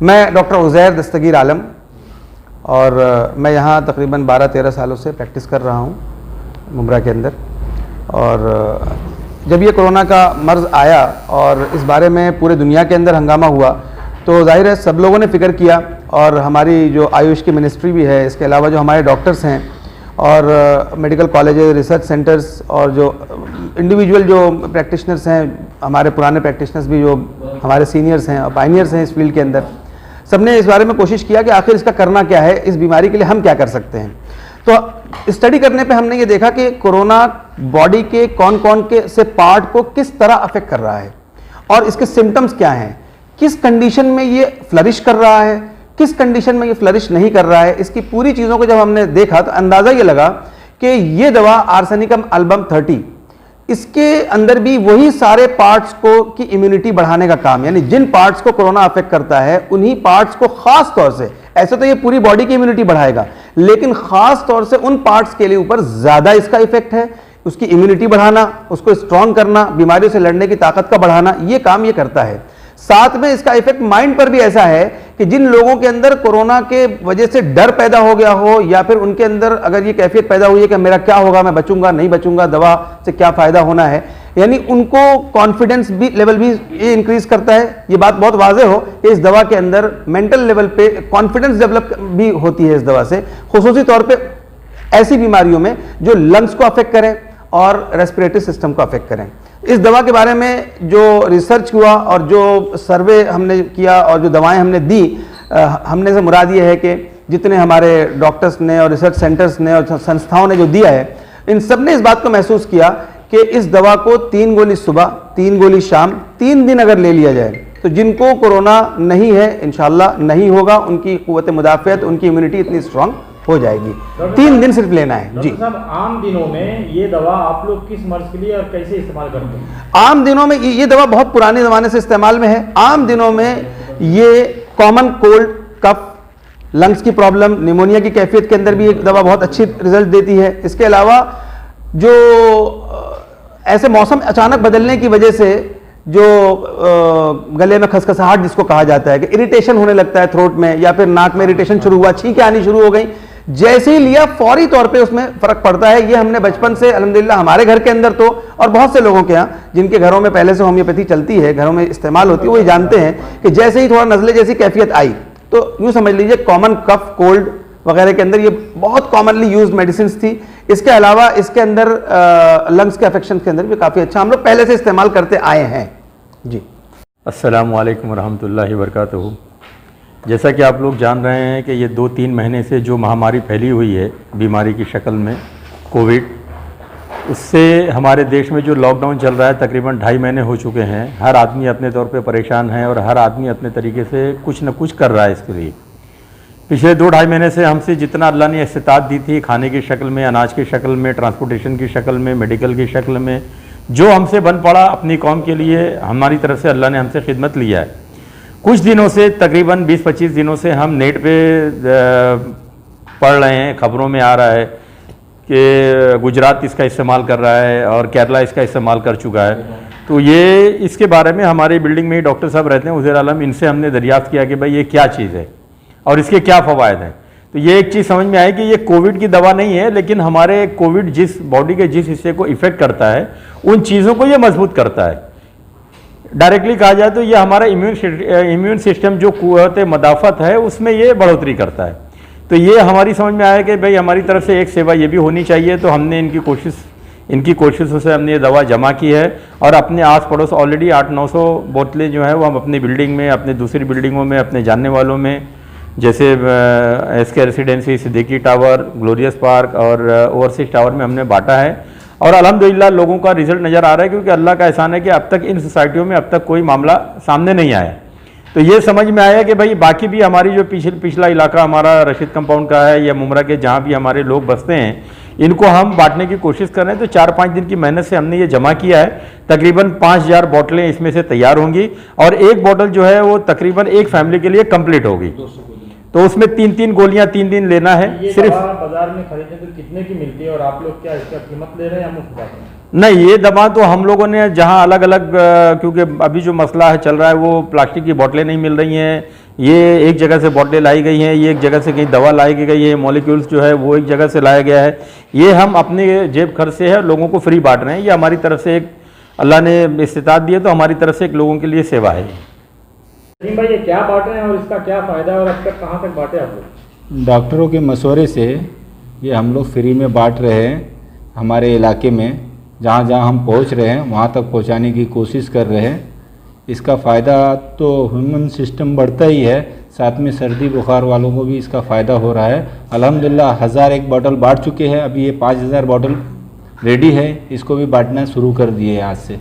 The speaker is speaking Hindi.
मैं डॉक्टर उज़ैर दस्तगीर आलम और मैं यहाँ तकरीबन 12-13 सालों से प्रैक्टिस कर रहा हूँ मुमरा के अंदर। और जब ये कोरोना का मर्ज़ आया और इस बारे में पूरे दुनिया के अंदर हंगामा हुआ तो जाहिर है सब लोगों ने फ़िक्र किया, और हमारी जो आयुष की मिनिस्ट्री भी है, इसके अलावा जो हमारे डॉक्टर्स हैं और मेडिकल कॉलेजेस, रिसर्च सेंटर्स और जो इंडिविजुअल जो प्रैक्टिशनर्स हैं, हमारे पुराने प्रैक्टिशनर्स भी जो हमारे सीनियर्स हैं और पायनियर्स हैं इस फील्ड के अंदर, सबने इस बारे में कोशिश किया कि आखिर इसका करना क्या है, इस बीमारी के लिए हम क्या कर सकते हैं। तो स्टडी करने पे हमने ये देखा कि कोरोना बॉडी के कौन कौन के से पार्ट को किस तरह अफेक्ट कर रहा है और इसके सिम्टम्स क्या हैं, किस कंडीशन में ये फ्लरिश कर रहा है, किस कंडीशन में ये फ्लरिश नहीं कर रहा है। इसकी पूरी चीज़ों को जब हमने देखा तो अंदाज़ा ये लगा कि ये दवा आर्सेनिकम एल्बम 30, इसके अंदर भी वही सारे पार्ट्स को की इम्यूनिटी बढ़ाने का काम, यानी जिन पार्ट्स को कोरोना अफेक्ट करता है उन्हीं पार्ट्स को खास तौर से, ऐसे तो ये पूरी बॉडी की इम्यूनिटी बढ़ाएगा, लेकिन खास तौर से उन पार्ट्स के लिए ऊपर ज़्यादा इसका इफेक्ट है। उसकी इम्यूनिटी बढ़ाना, उसको स्ट्रॉन्ग करना, बीमारियों से लड़ने की ताकत का बढ़ाना, ये काम ये करता है। साथ में इसका इफेक्ट माइंड पर भी ऐसा है कि जिन लोगों के अंदर कोरोना के वजह से डर पैदा हो गया हो, या फिर उनके अंदर अगर ये कैफियत पैदा हुई है कि मेरा क्या होगा, मैं बचूंगा नहीं बचूंगा, दवा से क्या फायदा होना है, यानी उनको कॉन्फिडेंस भी लेवल भी ये इंक्रीज करता है। ये बात बहुत वाज़ेह हो कि इस दवा के अंदर मेंटल लेवल पे कॉन्फिडेंस डेवलप भी होती है इस दवा से, खुसूसी तौर पे ऐसी बीमारियों में जो लंग्स को अफेक्ट करें और रेस्पिरेटरी सिस्टम को अफेक्ट करें। इस दवा के बारे में जो रिसर्च हुआ और जो सर्वे हमने किया और जो दवाएं हमने दी, हमने से मुराद ये है कि जितने हमारे डॉक्टर्स ने और रिसर्च सेंटर्स ने और संस्थाओं ने जो दिया है, इन सब ने इस बात को महसूस किया कि इस दवा को 3 गोली सुबह, 3 गोली शाम, 3 दिन अगर ले लिया जाए तो जिनको कोरोना नहीं है इंशाल्लाह नहीं होगा, उनकी क़ुव्वत मुदाफ़ियत, उनकी इम्यूनिटी इतनी स्ट्रांग हो जाएगी। 3 दिन सिर्फ लेना है जी। साहब, आम दिनों में ये दवा आप लोग किस मर्ज के लिए और कैसे इस्तेमाल करते हैं? आम दिनों में ये दवा बहुत पुराने ज़माने से इस्तेमाल में है। आम दिनों में ये कॉमन कोल्ड, कफ, लंग्स की प्रॉब्लम, निमोनिया की कैफियत के अंदर भी ये दवा बहुत अच्छी रिजल्ट देती है। इसके अलावा जो ऐसे मौसम अचानक बदलने की वजह से जो गले में खसखसाहट जिसको कहा जाता है कि इरिटेशन होने लगता है थ्रोट में, या फिर नाक में इरिटेशन शुरू हुआ, छींकें आनी शुरू हो गई, जैसे ही लिया फौरी तौर पे उसमें फर्क पड़ता है। ये हमने बचपन से अल्हम्दुलिल्लाह हमारे घर के अंदर तो, और बहुत से लोगों के यहाँ जिनके घरों में पहले से होम्योपैथी चलती है, घरों में इस्तेमाल होती है, वो ये जानते हैं कि जैसे ही थोड़ा नज़ले जैसी कैफियत आई तो यूँ समझ लीजिए कॉमन कफ, कोल्ड वगैरह के अंदर ये बहुत कॉमनली यूज्ड मेडिसिन थी। इसके अलावा इसके अंदर लंग्स के अफेक्शन के अंदर भी काफ़ी अच्छा हम लोग पहले से इस्तेमाल करते आए हैं जी। अस्सलामु अलैकुम वरहमतुल्लाहि वबरकातुहू। जैसा कि आप लोग जान रहे हैं कि ये 2-3 महीने से जो महामारी फैली हुई है बीमारी की शक्ल में, कोविड, उससे हमारे देश में जो लॉकडाउन चल रहा है तकरीबन 2.5 महीने हो चुके हैं। हर आदमी अपने तौर पे परेशान है और हर आदमी अपने तरीके से कुछ न कुछ कर रहा है इसके लिए। पिछले 2-2.5 महीने से हमसे जितना अल्लाह ने इस्तिताअत दी थी, खाने की शक्ल में, अनाज की शक्ल में, ट्रांसपोर्टेशन की शक्ल में, मेडिकल की शक्ल में, जो हमसे बन पड़ा अपनी कौम के लिए, हमारी तरफ से अल्लाह ने हमसे खिदमत लिया है। कुछ दिनों से तकरीबन 20-25 दिनों से हम नेट पे पढ़ रहे हैं, ख़बरों में आ रहा है कि गुजरात इसका इस्तेमाल कर रहा है और केरला इसका इस्तेमाल कर चुका है। तो ये इसके बारे में हमारी बिल्डिंग में ही डॉक्टर साहब रहते हैं उज़ैर आलम, इनसे हमने दरियाफ़्त किया कि भाई ये क्या चीज़ है और इसके क्या फ़वायद हैं। तो ये एक चीज़ समझ में आई कि ये कोविड की दवा नहीं है, लेकिन हमारे कोविड जिस बॉडी के जिस हिस्से को इफ़ेक्ट करता है उन चीज़ों को ये मजबूत करता है। डायरेक्टली कहा जाए तो ये हमारा इम्यून सिस्टम जो क़ुव्वत मदाफ़त है उसमें ये बढ़ोतरी करता है। तो ये हमारी समझ में आया कि भाई हमारी तरफ से एक सेवा ये भी होनी चाहिए। तो हमने इनकी कोशिशों से हमने ये दवा जमा की है और अपने आस पड़ोस ऑलरेडी 800-900 बोतलें जो है वो हम अपनी बिल्डिंग में, अपने दूसरी बिल्डिंगों में, अपने जानने वालों में, जैसे SK residency, Siddiqui tower, glorious park और ओवरसीज टावर में हमने बांटा है। और अल्हम्दुलिल्लाह लोगों का रिजल्ट नज़र आ रहा है, क्योंकि अल्लाह का एहसान है कि अब तक इन सोसाइटियों में अब तक कोई मामला सामने नहीं आया। तो ये समझ में आया कि भाई बाकी भी हमारी जो पिछला इलाका हमारा रशीद कंपाउंड का है या मुमरा के जहाँ भी हमारे लोग बसते हैं, इनको हम बांटने की कोशिश कर रहे हैं। तो 4-5 दिन की मेहनत से हमने ये जमा किया है। तकरीबन 5000 बोतलें इसमें से तैयार होंगी और एक बोतल जो है वो तकरीबन एक फैमिली के लिए कंप्लीट होगी। तो उसमें 3-3 गोलियां 3 दिन लेना है। ये सिर्फ बाजार में खरीदने तो कितने की मिलती है और आप लोग क्या इसका कीमत ले रहे हैं या मुफ्त बांट रहे हैं? नहीं, ये दवा तो हम लोगों ने जहां अलग अलग, क्योंकि अभी जो मसला है चल रहा है वो प्लास्टिक की बोतलें नहीं मिल रही हैं ये एक जगह से बॉटलें लाई गई हैं, ये एक जगह से कहीं दवा लाई गई है, मॉलिक्यूल्स जो है वो एक जगह से लाया गया है। ये हम अपने जेब खर्च से है लोगों को फ्री बांट रहे हैं। ये हमारी तरफ से एक अल्लाह ने इस्तिताअत दी है, तो हमारी तरफ से एक लोगों के लिए सेवा है। सलीम भाई, ये क्या बांट रहे हैं और इसका क्या फ़ायदा है और अब तक कहाँ तक बांटे आप लोग? डॉक्टरों के मशवरे से ये हम लोग फ्री में बांट रहे हैं। हमारे इलाके में जहाँ जहाँ हम पहुँच रहे हैं वहाँ तक पहुँचाने की कोशिश कर रहे हैं। इसका फ़ायदा तो ह्यूमन सिस्टम बढ़ता ही है, साथ में सर्दी बुखार वालों को भी इसका फ़ायदा हो रहा है। अल्हम्दुलिल्लाह 1001 बॉटल बांट चुके हैं, अभी ये 5000 बॉटल रेडी है, इसको भी बांटना शुरू कर दिए आज से।